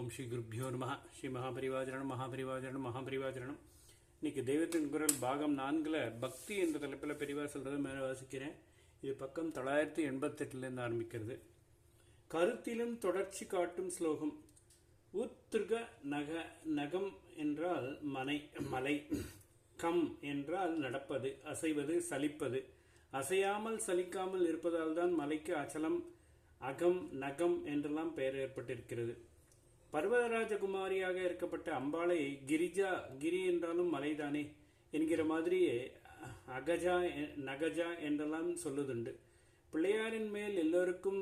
ஓம் ஸ்ரீ குருப்யோ நமஹ. ஸ்ரீ மகாபரிவாஜரணம் மகாபரிவாஜரணம் மகாபரிவாஜரணம். இன்னைக்கு தெய்வத்தின் குரல் பாகம் 4 பக்தி என்ற தலைப்பில் பெரிவா சொல்கிறத மேலே வாசிக்கிறேன். இது பக்கம் 988 ஆரம்பிக்கிறது. கருத்திலும் தொடர்ச்சி காட்டும் ஸ்லோகம். உத்ருக நகம் என்றால் மலை, கம் என்றால் நடப்பது, அசைவது, சலிப்பது. அசையாமல் சலிக்காமல் இருப்பதால் தான் மலைக்கு அச்சலம், அகம், நகம் என்றெல்லாம் பெயர் ஏற்பட்டிருக்கிறது. பர்வதராஜகுமாரியாக இருக்கப்பட்ட அம்பாளை கிரி என்றாலும் மலைதானே என்கிற மாதிரியே அகஜா, நகஜா என்றெல்லாம் சொல்லுதுண்டு. பிள்ளையாரின் மேல் எல்லோருக்கும்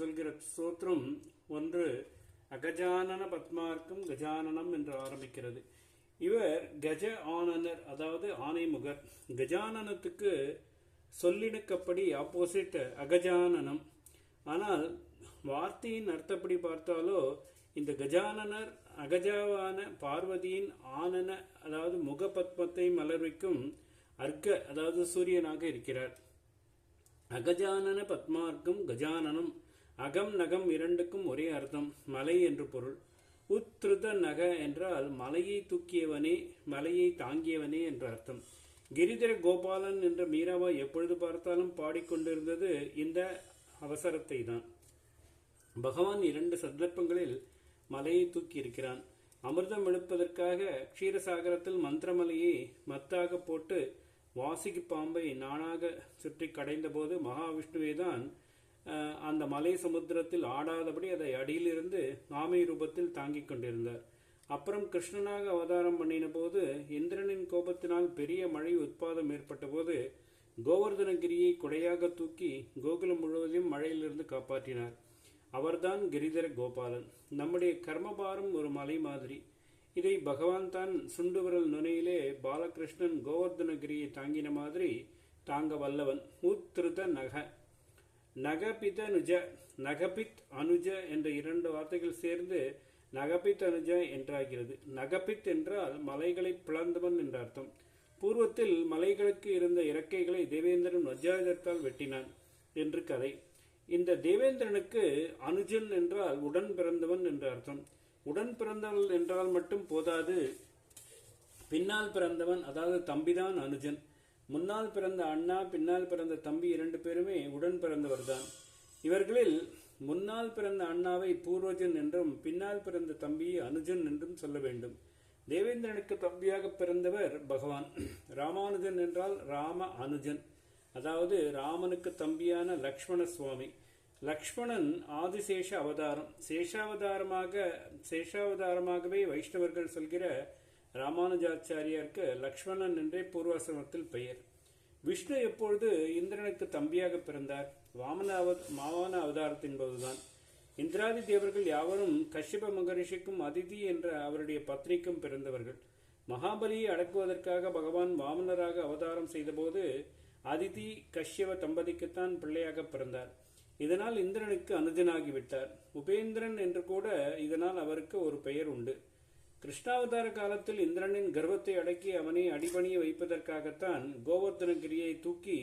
சொல்கிற சோத்திரம் ஒன்று அகஜானன பத்மார்க்கம் கஜானனம் என்று ஆரம்பிக்கிறது. இவர் கஜ ஆனனர், அதாவது ஆனைமுகர். கஜானனத்துக்கு சொல்லிணக்கப்படி ஆப்போசிட் அகஜானனம். ஆனால் வார்த்தையின் அர்த்தப்படி பார்த்தாலோ இந்த கஜானனர் அகஜாவான பார்வதியின் ஆனன, அதாவது முகபத்மத்தை மலர்விக்கும் அர்க்க, அதாவது சூரியனாக இருக்கிறார். அகஜானன பத்மார்க்கம் கஜானனம். அகம் நகம் இரண்டுக்கும் ஒரே அர்த்தம், மலை என்று பொருள். உத்ருத நக என்றால் மலையை தூக்கியவனே, மலையை தாங்கியவனே என்ற அர்த்தம். கிரிதர கோபாலன் என்ற மீராவா எப்பொழுது பார்த்தாலும் பாடிக்கொண்டிருந்தது இந்த அவசரத்தை தான். பகவான் 2 சந்தர்ப்பங்களில் மலையை தூக்கி இருக்கிறான். அமிர்தம் எடுப்பதற்காக க்ஷீரசாகரத்தில் மந்திரமலையை மத்தாக போட்டு வாசிக்கு பாம்பை நானாக சுற்றி கடைந்த போது மகாவிஷ்ணுவே தான் அந்த மலை சமுத்திரத்தில் ஆடாதபடி அதை அடியிலிருந்து ஆமை ரூபத்தில் தாங்கிக் கொண்டிருந்தார். அப்புறம் கிருஷ்ணனாக அவதாரம் பண்ணின போது இந்திரனின் கோபத்தினால் பெரிய மழை உட்பாதம் ஏற்பட்ட போது கோவர்தனகிரியை கொடையாக தூக்கி கோகுலம் முழுவதையும் மழையிலிருந்து காப்பாற்றினார். அவர்தான் கிரிதர கோபாலன். நம்முடைய கர்மபாரம் ஒரு மலை மாதிரி. இதை பகவான் தான் சுண்டு விரல் நுனையிலே பாலகிருஷ்ணன் கோவர்தனகிரியை தாங்கின மாதிரி தாங்க வல்லவன். உத்ருத நக, நகபித அனுஜ, நகபித் அனுஜ என்ற 2 வார்த்தைகள் சேர்ந்து நகபித் அனுஜ என்றாகிறது. நகபித் என்றால் மலைகளை பிளந்தவன் என்ற அர்த்தம். பூர்வத்தில் மலைகளுக்கு இருந்த இறக்கைகளை தேவேந்திரன் வஜ்ராயுதத்தால் வெட்டினான் என்று கதை. இந்த தேவேந்திரனுக்கு அனுஜன் என்றால் உடன் பிறந்தவன் என்ற அர்த்தம். உடன் பிறந்தவன் என்றால் மட்டும் போதாது, பின்னால் பிறந்தவன், அதாவது தம்பிதான் அனுஜன். முன்னால் பிறந்த அண்ணா, பின்னால் பிறந்த தம்பி 2 பேருமே உடன் பிறந்தவர்தான். இவர்களில் முன்னால் பிறந்த அண்ணாவை பூர்வஜன் என்றும் பின்னால் பிறந்த தம்பியை அனுஜன் என்றும் சொல்ல வேண்டும். தேவேந்திரனுக்கு தம்பியாக பிறந்தவர் பகவான். ராமானுஜன் என்றால் ராம அனுஜன், அதாவது ராமனுக்கு தம்பியான லக்ஷ்மண சுவாமி. லக்ஷ்மணன் ஆதிசேஷ அவதாரம். சேஷாவதாரமாகவே வைஷ்ணவர்கள் சொல்கிற ராமானுஜாச்சாரியாருக்கு லக்ஷ்மணன் என்றே பூர்வாசிரமத்தில் பெயர். விஷ்ணு எப்பொழுது இந்திரனுக்கு தம்பியாக பிறந்தார்? வாமன அவதாரத்தின் போதுதான். இந்திராதி தேவர்கள் யாவரும் கஷ்யப மகரிஷிக்கும் அதிதி என்ற அவருடைய பத்னிக்கும் பிறந்தவர்கள். மகாபலியை அடக்குவதற்காக பகவான் வாமனராக அவதாரம் செய்தபோது அதிதி கஷ்யப தம்பதிக்குத்தான் பிள்ளையாக பிறந்தார். இதனால் இந்திரனுக்கு அனுஜனாகிவிட்டார். உபேந்திரன் என்று கூட இதனால் அவருக்கு ஒரு பெயர் உண்டு. கிருஷ்ணாவதார காலத்தில் இந்திரனின் கர்வத்தை அடக்கி அவனை அடிபணிய வைப்பதற்காகத்தான் கோவர்தனகிரியை தூக்கி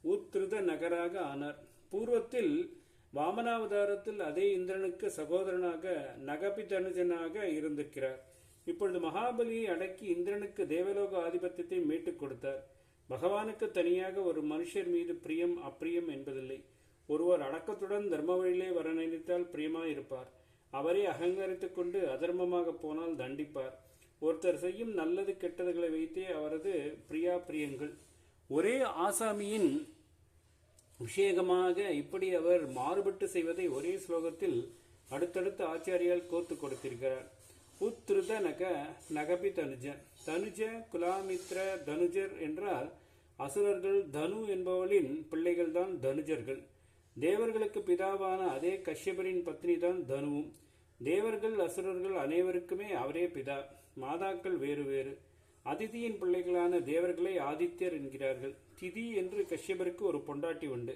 உத்ருத நகராக ஆனார். பூர்வத்தில் வாமனாவதாரத்தில் அதே இந்திரனுக்கு சகோதரனாக நகபிதனுஜனாக இருந்திருக்கிறார். இப்பொழுது மகாபலியை அடக்கி இந்திரனுக்கு தேவலோக ஆதிபத்தியத்தை மீட்டுக் கொடுத்தார். பகவானுக்கு தனியாக ஒரு மனுஷர் மீது பிரியம் அப்பிரியம் என்பதில்லை. ஒருவர் அடக்கத்துடன் தர்ம வழியிலே வர நினைத்தால் பிரியமாயிருப்பார். அவரே அகங்கரித்துக் கொண்டு அதர்மமாக போனால் தண்டிப்பார். ஒருத்தர் செய்யும் நல்லது கெட்டதுகளை வைத்தே அவரது பிரியாபிரியங்கள். ஒரே ஆசாமியின் விஷயமாக இப்படி அவர் மாறுபட்டு செய்வதை ஒரே ஸ்லோகத்தில் அடுத்தடுத்த ஆச்சாரியால் கோத்து கொடுத்திருக்கிறார். உத்ருத நகபி தனுஜ. தனுஜ குலாமித்ர தனுஜர் என்றால் அசுரர்கள். தனு என்பவளின் பிள்ளைகள் தான் தனுஜர்கள். தேவர்களுக்கு பிதாவான அதே கஷ்யபரின் பத்னி தான் தனுவும். தேவர்கள் அசுரர்கள் அனைவருக்குமே அவரே பிதா. மாதாக்கள் வேறு வேறு. அதிதியின் பிள்ளைகளான தேவர்களை ஆதித்யர் என்கிறார்கள். திதி என்று கஷ்யபருக்கு ஒரு பொண்டாட்டி உண்டு.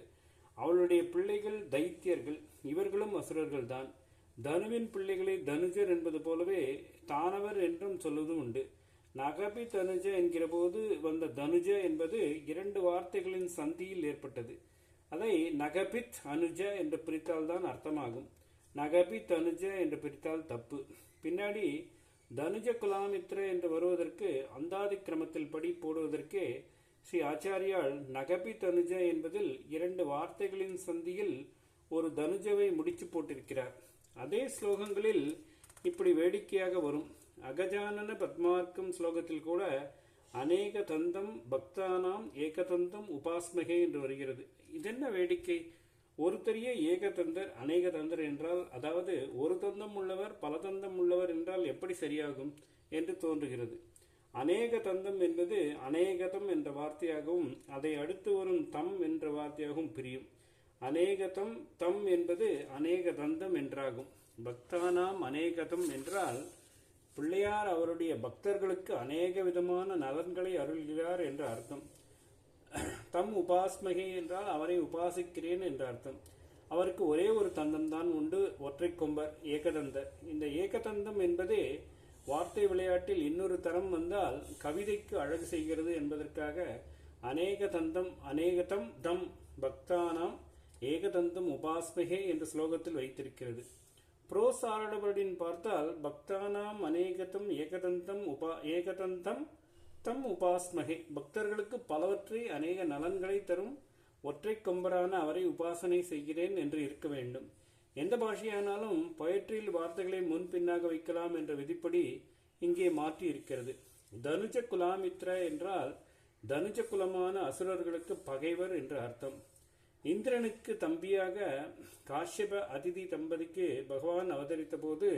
அவளுடைய பிள்ளைகள் தைத்தியர்கள். இவர்களும் அசுரர்கள் தான். தனுவின் பிள்ளைகளை தனுஜர் என்பது போலவே தானவர் என்றும் சொல்வதும் உண்டு. நகபி தனுஜ என்கிற போது வந்த தனுஜ என்பது 2 வார்த்தைகளின் சந்தியில் ஏற்பட்டது. அதை நகபித் அனுஜ என்று பிரித்தால்தான் அர்த்தமாகும். நகபி தனுஜ என்று பிரித்தால் தப்பு. பின்னாடி தனுஜ குலாமித்ர என்று வருவதற்கு அந்தாதி கிரமத்தில் படி போடுவதற்கு ஸ்ரீ ஆச்சாரியால் நகபி தனுஜ என்பதில் 2 வார்த்தைகளின் சந்தியில் ஒரு தனுஜவை முடிச்சு போட்டிருக்கிறார். அதே ஸ்லோகங்களில் இப்படி வேடிக்கையாக வரும். அகஜானன பத்மார்க்கம் ஸ்லோகத்தில் கூட அநேக தந்தம் பக்தானாம் ஏகதந்தம் உபாஸ்மகே என்று வருகிறது. இதென்ன வேடிக்கை? ஒருத்தரையே ஏகதந்தர் அநேக தந்தர் என்றால், அதாவது ஒரு தந்தம் உள்ளவர் பல தந்தம் உள்ளவர் என்றால் எப்படி சரியாகும் என்று தோன்றுகிறது. அநேக தந்தம் என்பது அநேகதம் என்ற வார்த்தையாகவும் அதை அடுத்து வரும் தம் என்ற வார்த்தையாகவும் பிரியும். அநேகதம் தம் என்பது அநேக தந்தம் என்றாகும். பக்தானாம் அநேகதம் என்றால் பிள்ளையார் அவருடைய பக்தர்களுக்கு அநேக விதமான நலன்களை அருள்கிறார் என்ற அர்த்தம். தம் உபாஸ்மகே என்றால் அவரை உபாசிக்கிறேன் என்ற அர்த்தம். அவருக்கு ஒரே ஒரு தந்தம் தான் உண்டு, ஒற்றை கொம்பர், ஏகதந்தர். இந்த ஏகதந்தம் என்பதே வார்த்தை விளையாட்டில் இன்னொரு தரம் வந்தால் கவிதைக்கு அழகு செய்கிறது என்பதற்காக அநேக தந்தம் அநேகதம் தம் பக்தானாம் ஏகதந்தம் உபாஸ்மகே என்ற ஸ்லோகத்தில் வைத்திருக்கிறது. புரோஸ் ஆர்டர்படின் பார்த்தால் பக்தானாம் அநேகதம் ஏகதந்தம் ஏகதந்தம் தம் உபாஸ்மகே, பக்தர்களுக்கு பலவற்றை அநேக நலன்களை தரும் ஒற்றை கொம்பரான அவரை உபாசனை செய்கிறேன் என்று இருக்க வேண்டும். எந்த பாஷையானாலும் பொயட்ரியில் வார்த்தைகளை முன்பின்னாக வைக்கலாம் என்ற விதிப்படி இங்கே மாற்றி இருக்கிறது. தனுஜ குலாமித்ர என்றால் தனுஜ குலமான அசுரர்களுக்கு பகைவர் என்று அர்த்தம். இந்திரனுக்கு தம்பியாக காஷ்யப அதிதி தம்பதிக்கு பகவான் அவதரித்த போது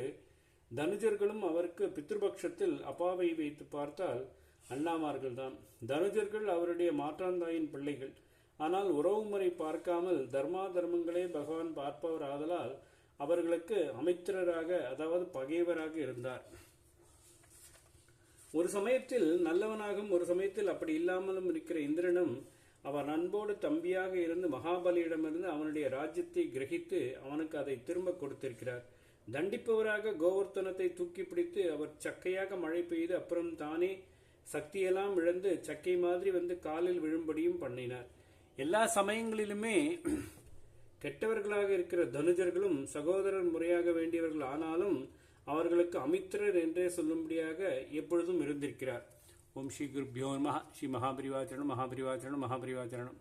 தனுஜர்களும் அவருக்கு பித்ருபக்ஷத்தில் அப்பாவை வைத்து பார்த்தால் அண்ணாமார்கள்தான். தனுஜர்கள் அவருடைய மாற்றாந்தாயின் பிள்ளைகள். ஆனால் உறவு முறை பார்க்காமல் தர்மா தர்மங்களே பகவான் பார்ப்பவர் ஆதலால் அவர்களுக்கு அமைத்திரராக, அதாவது பகைவராக இருந்தார். ஒரு சமயத்தில் நல்லவனாகவும் ஒரு சமயத்தில் அப்படி இல்லாமலும் இருக்கிற இந்திரனும் அவன் அன்போடு தம்பியாக இருந்து மகாபலியிடமிருந்து அவனுடைய ராஜ்யத்தை கிரகித்து அவனுக்கு அதை திரும்ப கொடுத்திருக்கிறார். தண்டிப்பவராக கோவர்த்தனத்தை தூக்கி பிடித்து அவர் சக்கையாக மழை பெய்து அப்புறம் தானே சக்தியெல்லாம் இழந்து சக்கை மாதிரி வந்து காலில் விழும்படியும் பண்ணினார். எல்லா சமயங்களிலுமே கெட்டவர்களாக இருக்கிற தனுஜர்களும் சகோதரர் முறையாக வேண்டியவர்கள் ஆனாலும் அவர்களுக்கு அமித்திரர் என்றே சொல்லும்படியாக எப்பொழுதும் இருந்திருக்கிறார். ஓம் ஸ்ரீ குருப்யோ நமः. ஸ்ரீ மகாபரிவாச்சரணம் மகாபரிவாச்சரணம் மகாபரிவாச்சரணம்.